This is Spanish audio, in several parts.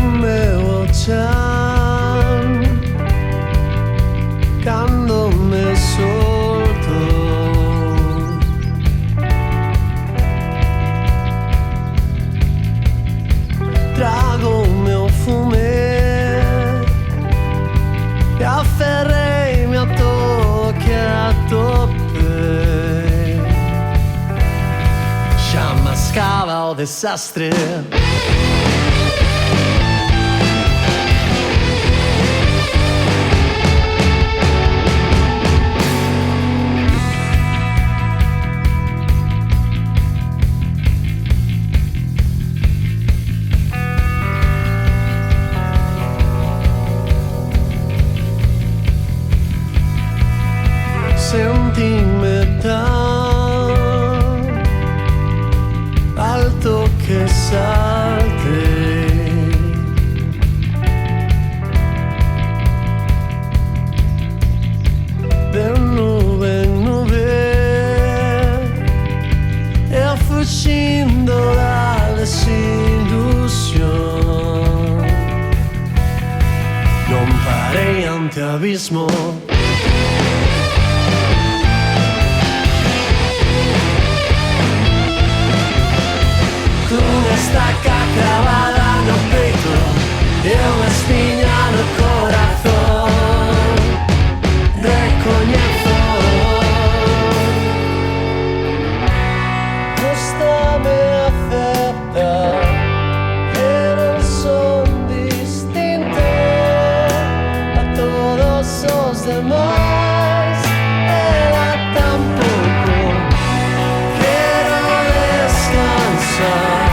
meu chão quando me solto. Trago o meu fume e afferrei-me a tocche a toppe. Sciammascava o desastre. Sentime tan alto que salte. De nube en nube e fugindo da desillusión. Non parei ante abismo. Unha estaca cravada no peito e unha espiña no corazón. Recoñezo, cóstame aceptar que non son distinto a todos os demais. Ela tampouco. Quero descansar,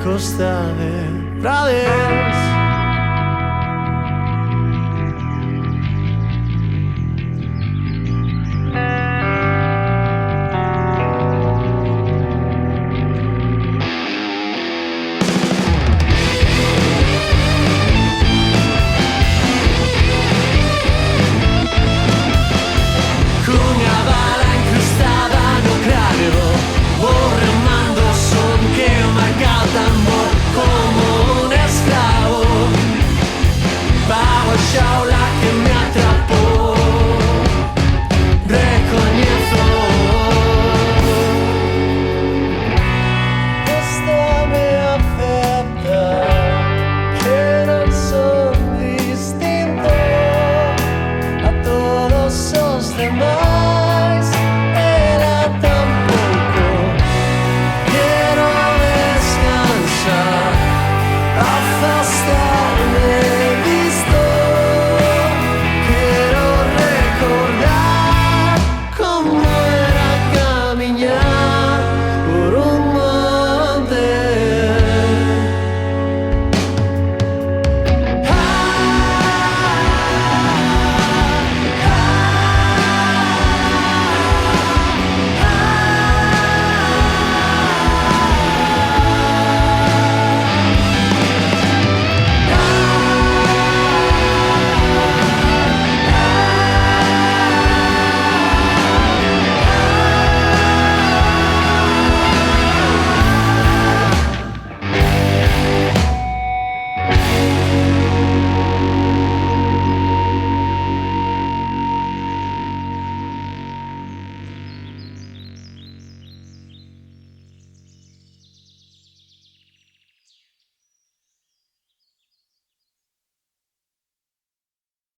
costa de Pradera.